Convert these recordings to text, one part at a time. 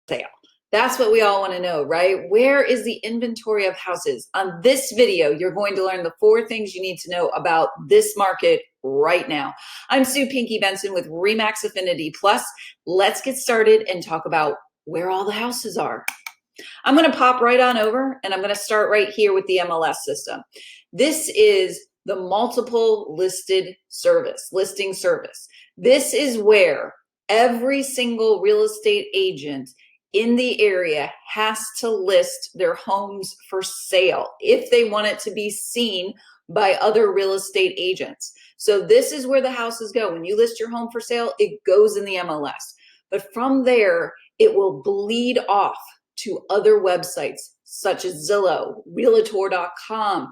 sale. That's what we all want to know, right? Where is the inventory of houses? On this video, you're going to learn the 4 things you need to know about this market right now. I'm Sue Pinky Benson with RE/MAX Affinity Plus. Let's get started and talk about where all the houses are. I'm going to pop right on over and I'm going to start right here with the MLS system. This is the multiple listing service. This is where every single real estate agent in the area has to list their homes for sale if they want it to be seen by other real estate agents. So this is where the houses go. When you list your home for sale, it goes in the MLS. But from there, it will bleed off to other websites such as Zillow, Realtor.com.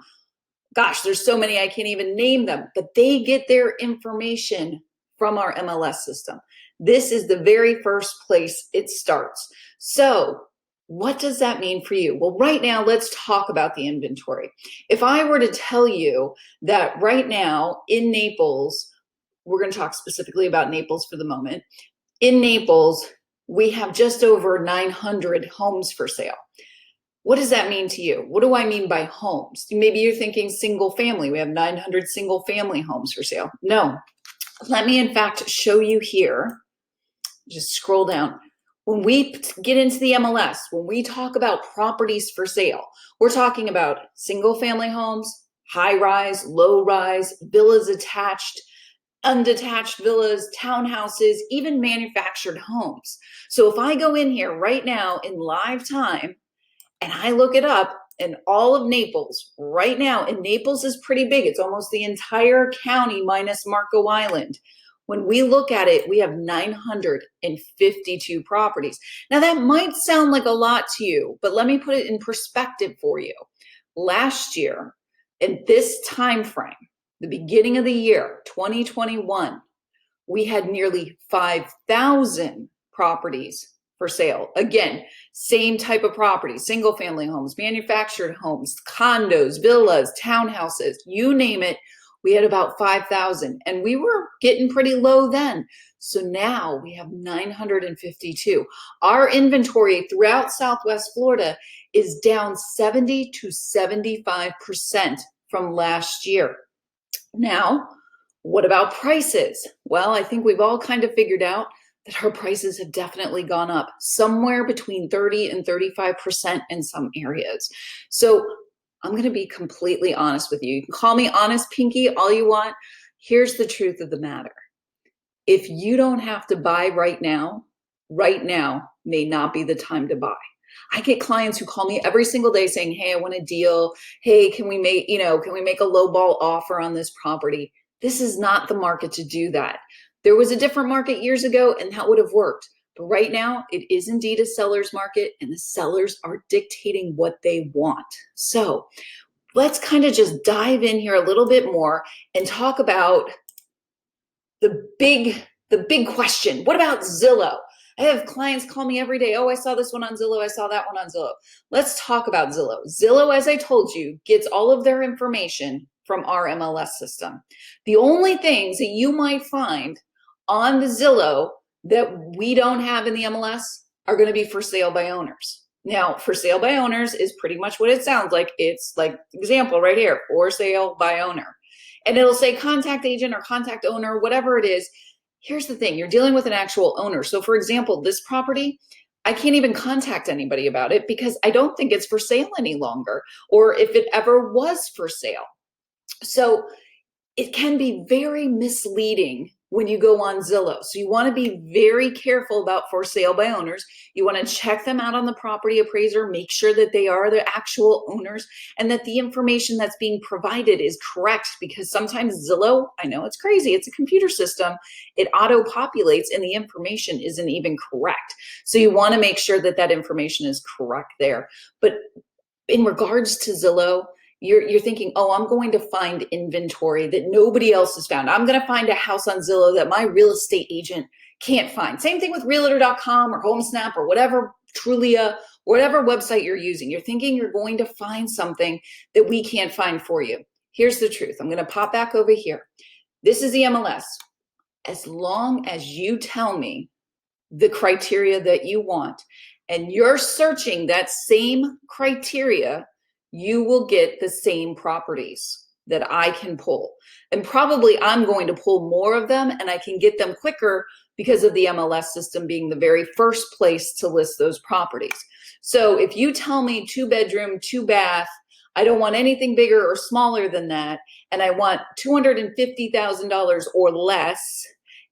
Gosh, there's so many I can't even name them, but they get their information from our MLS system. This is the very first place it starts. So what does that mean for you? Well, right now, let's talk about the inventory. If I were to tell you that right now in Naples, we're going to talk specifically about Naples for the moment. In Naples, we have just over 900 homes for sale. What does that mean to you? What do I mean by homes? Maybe you're thinking single family. We have 900 single family homes for sale. No, let me in fact show you here. Just scroll down. When we get into the MLS, when we talk about properties for sale, we're talking about single family homes, high rise, low rise, villas attached, undetached villas, townhouses, even manufactured homes. So if I go in here right now in live time and I look it up, in all of Naples right now, and Naples is pretty big. It's almost the entire county minus Marco Island. When we look at it, we have 952 properties. Now that might sound like a lot to you, but let me put it in perspective for you. Last year, in this time frame, the beginning of the year, 2021, we had nearly 5,000 properties for sale. Again, same type of property, single family homes, manufactured homes, condos, villas, townhouses, you name it. We had about 5,000 and we were getting pretty low then. So now we have 952. Our inventory throughout Southwest Florida is down 70 to 75% from last year. Now, what about prices? Well, I think we've all kind of figured out that our prices have definitely gone up somewhere between 30 and 35% in some areas. So I'm going to be completely honest with you. You can call me Honest Pinky all you want. Here's the truth of the matter. If you don't have to buy right now may not be the time to buy. I get clients who call me every single day saying, hey, I want a deal. Hey, can we make a lowball offer on this property? This is not the market to do that. There was a different market years ago and that would have worked. But right now it is indeed a seller's market and the sellers are dictating what they want. So let's kind of just dive in here a little bit more and talk about the big question. What about Zillow? I have clients call me every day. Oh, I saw this one on Zillow. I saw that one on Zillow. Let's talk about Zillow. Zillow, as I told you, gets all of their information from our MLS system. The only things that you might find on the Zillow that we don't have in the MLS are going to be for sale by owners. Now, for sale by owners is pretty much what it sounds like. It's like example right here, for sale by owner. And it'll say contact agent or contact owner, whatever it is. Here's the thing, you're dealing with an actual owner. So for example, this property, I can't even contact anybody about it because I don't think it's for sale any longer, or if it ever was for sale. So it can be very misleading when you go on Zillow. So you want to be very careful about for sale by owners. You want to check them out on the property appraiser, make sure that they are the actual owners and that the information that's being provided is correct, because sometimes Zillow, I know it's crazy, it's a computer system, it auto-populates and the information isn't even correct. So you want to make sure that that information is correct there. But in regards to Zillow, you're thinking, oh, I'm going to find inventory that nobody else has found. I'm going to find a house on Zillow that my real estate agent can't find. Same thing with Realtor.com or HomeSnap or whatever, Trulia, whatever website you're using. You're thinking you're going to find something that we can't find for you. Here's the truth. I'm going to pop back over here. This is the MLS. As long as you tell me the criteria that you want and you're searching that same criteria, you will get the same properties that I can pull. And probably I'm going to pull more of them, and I can get them quicker because of the MLS system being the very first place to list those properties. So if you tell me 2-bedroom, 2-bath, I don't want anything bigger or smaller than that, and I want $250,000 or less,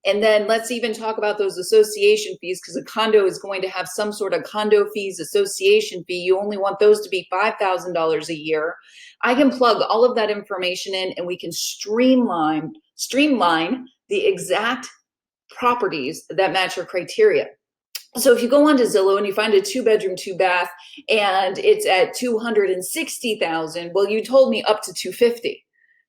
and then let's even talk about those association fees, because a condo is going to have some sort of condo fees, association fee. You only want those to be $5,000 a year. I can plug all of that information in, and we can streamline the exact properties that match your criteria. So if you go onto Zillow and you find a 2-bedroom, 2-bath, and it's at $260,000, well, you told me up to $250,000.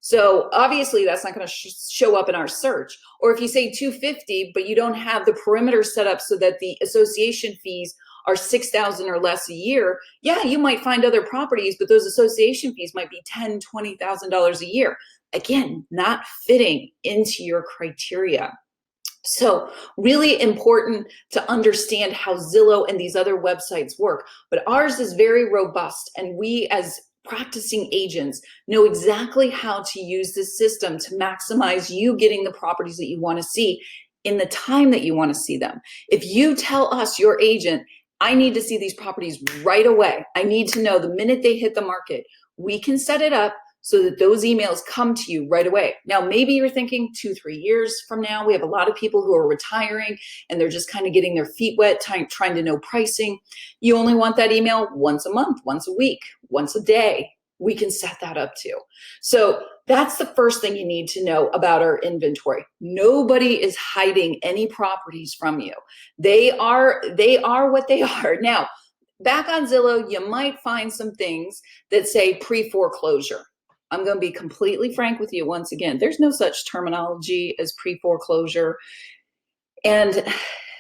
So obviously that's not going to show up in our search. Or if you say $250,000, but you don't have the perimeter set up so that the association fees are $6,000 or less a year, yeah, you might find other properties, but those association fees might be $10,000, $20,000 a year. Again, not fitting into your criteria. So really important to understand how Zillow and these other websites work. But ours is very robust, and we as practicing agents know exactly how to use this system to maximize you getting the properties that you want to see in the time that you want to see them. If you tell us, your agent, I need to see these properties right away, I need to know the minute they hit the market, we can set it up so that those emails come to you right away. Now, maybe you're thinking 2-3 years from now. We have a lot of people who are retiring and they're just kind of getting their feet wet, trying to know pricing. You only want that email once a month, once a week, once a day. We can set that up too. So that's the first thing you need to know about our inventory. Nobody is hiding any properties from you. They are what they are. Now, back on Zillow, you might find some things that say pre-foreclosure. I'm going to be completely frank with you once again. There's no such terminology as pre-foreclosure. And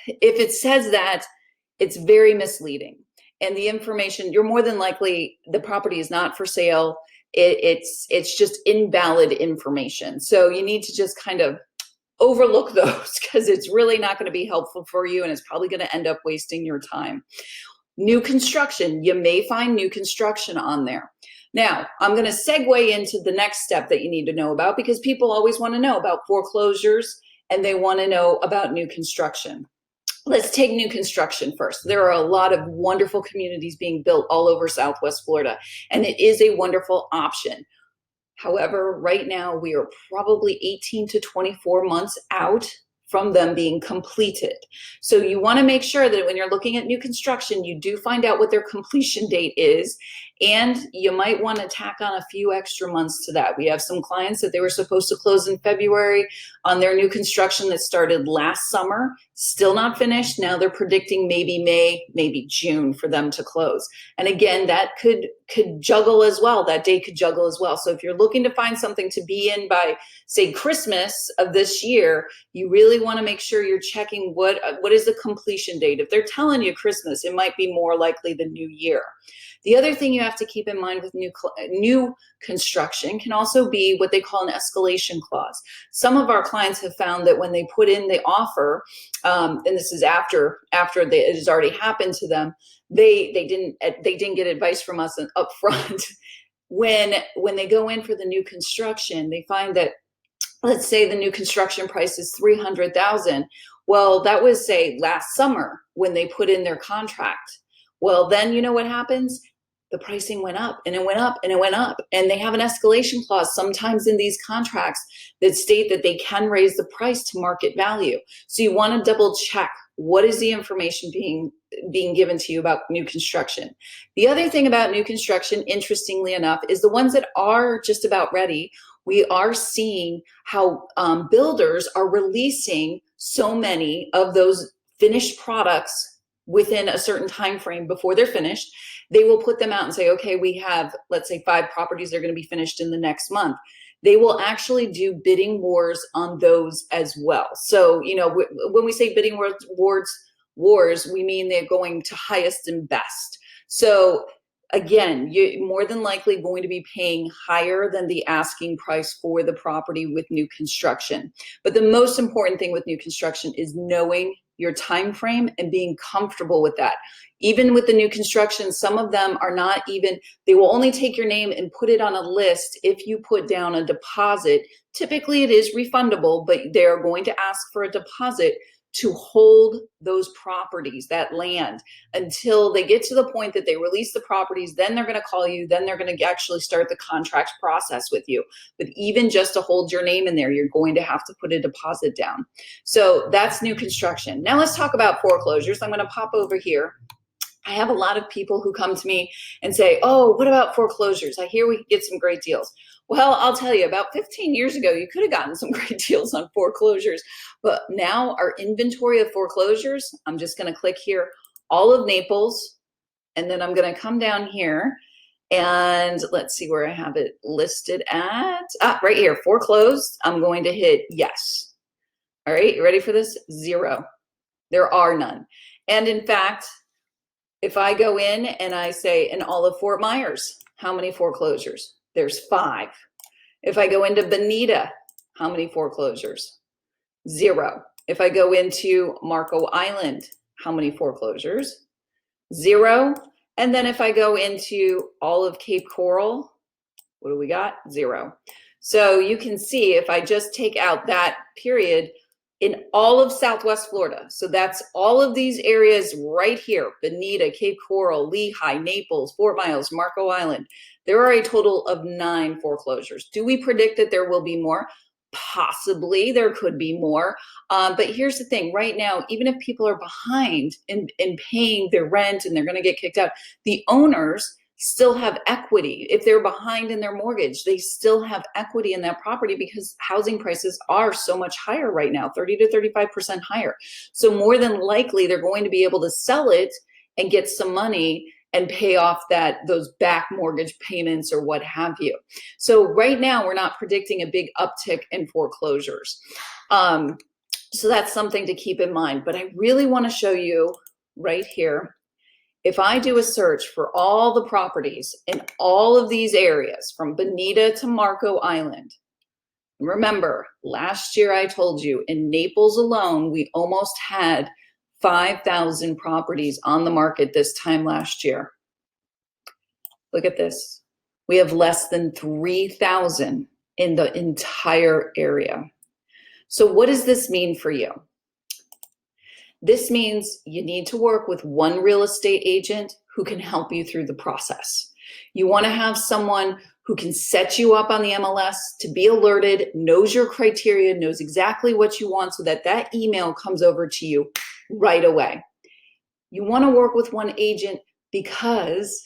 if it says that, it's very misleading. And the information, you're more than likely, the property is not for sale. It's just invalid information. So you need to just kind of overlook those, because it's really not going to be helpful for you, and it's probably going to end up wasting your time. New construction, you may find new construction on there. Now, I'm going to segue into the next step that you need to know about, because people always want to know about foreclosures and they want to know about new construction. Let's take new construction first. There are a lot of wonderful communities being built all over Southwest Florida, and it is a wonderful option. However, right now we are probably 18 to 24 months out from them being completed. So you want to make sure that when you're looking at new construction, you do find out what their completion date is, and you might want to tack on a few extra months to that. We have some clients that they were supposed to close in February on their new construction that started last summer, still not finished. Now they're predicting maybe May, maybe June for them to close. And again, that could juggle as well. That date could juggle as well. So if you're looking to find something to be in by, say, Christmas of this year, you really want to make sure you're checking what is the completion date. If they're telling you Christmas, it might be more likely the new year. The other thing you have to keep in mind with new construction can also be what they call an escalation clause. Some of our clients have found that when they put in the offer, and this is after it has already happened to them, they didn't get advice from us up front. When they go in for the new construction, they find that, let's say the new construction price is $300,000. Well, that was, say, last summer when they put in their contract. Well, then you know what happens? The pricing went up and it went up and it went up. And they have an escalation clause sometimes in these contracts that state that they can raise the price to market value. So you want to double check what is the information being given to you about new construction. The other thing about new construction, interestingly enough, is the ones that are just about ready. We are seeing how builders are releasing so many of those finished products within a certain time frame before they're finished. They will put them out and say, okay, we have, let's say, 5 properties that are going to be finished in the next month. They will actually do bidding wars on those as well. So, you know, when we say bidding wars, we mean they're going to highest and best. So again, you're more than likely going to be paying higher than the asking price for the property with new construction. But the most important thing with new construction is knowing your time frame and being comfortable with that. Even with the new construction, some of them are not even, they will only take your name and put it on a list if you put down a deposit. Typically it is refundable, but they're going to ask for a deposit to hold those properties, that land, until they get to the point that they release the properties. Then they're going to call you. Then they're going to actually start the contract process with you. But even just to hold your name in there, you're going to have to put a deposit down. So that's new construction. Now let's talk about foreclosures. I'm going to pop over here. I have a lot of people who come to me and say, oh, what about foreclosures? I hear we can get some great deals. Well, I'll tell you, about 15 years ago, you could have gotten some great deals on foreclosures. But now our inventory of foreclosures, I'm just going to click here, all of Naples, and then I'm going to come down here and let's see where I have it listed at. Right here, foreclosed. I'm going to hit yes. All right, you ready for this? 0. There are none. And in fact, if I go in and I say in all of Fort Myers, how many foreclosures? There's 5. If I go into Bonita, how many foreclosures? 0. If I go into Marco Island, how many foreclosures? 0. And then if I go into all of Cape Coral, what do we got? 0. So you can see if I just take out that period, in all of Southwest Florida, so that's all of these areas right here, Bonita, Cape Coral, Lehigh, Naples, Fort Myers, Marco Island, there are a total of 9 foreclosures. Do we predict that there will be more? Possibly, there could be more. But here's the thing, right now, even if people are behind in paying their rent and they're gonna get kicked out, the owners still have equity. If they're behind in their mortgage, they still have equity in that property because housing prices are so much higher right now, 30 to 35% higher. So more than likely, they're going to be able to sell it and get some money and pay off those back mortgage payments or what have you. So right now, we're not predicting a big uptick in foreclosures. So that's something to keep in mind. But I really want to show you right here. If I do a search for all the properties in all of these areas from Bonita to Marco Island, remember last year I told you in Naples alone, we almost had 5,000 properties on the market this time last year. Look at this. We have less than 3,000 in the entire area. So what does this mean for you? This means you need to work with one real estate agent who can help you through the process. You want to have someone who can set you up on the MLS to be alerted, knows your criteria, knows exactly what you want so that that email comes over to you right away. You want to work with one agent because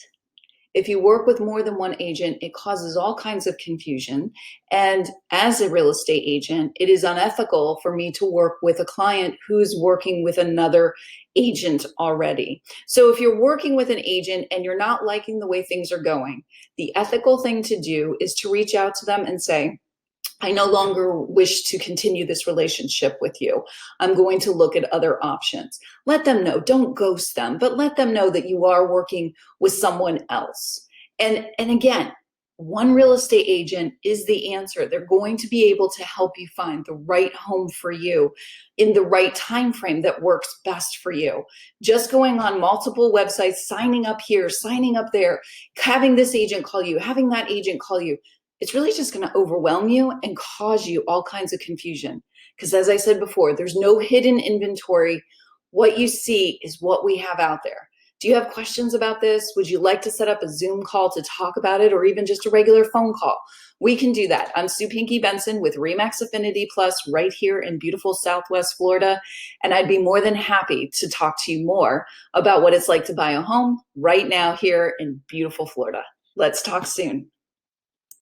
if you work with more than one agent, it causes all kinds of confusion. And as a real estate agent, it is unethical for me to work with a client who's working with another agent already. So if you're working with an agent and you're not liking the way things are going, the ethical thing to do is to reach out to them and say, I no longer wish to continue this relationship with you. I'm going to look at other options. Let them know, don't ghost them, but let them know that you are working with someone else. And again, one real estate agent is the answer. They're going to be able to help you find the right home for you in the right time frame that works best for you. Just going on multiple websites, signing up here, signing up there, having this agent call you, having that agent call you, it's really just going to overwhelm you and cause you all kinds of confusion. Because as I said before, there's no hidden inventory. What you see is what we have out there. Do you have questions about this? Would you like to set up a Zoom call to talk about it, or even just a regular phone call? We can do that. I'm Sue Pinky Benson with RE/MAX Affinity Plus right here in beautiful Southwest Florida. And I'd be more than happy to talk to you more about what it's like to buy a home right now here in beautiful Florida. Let's talk soon.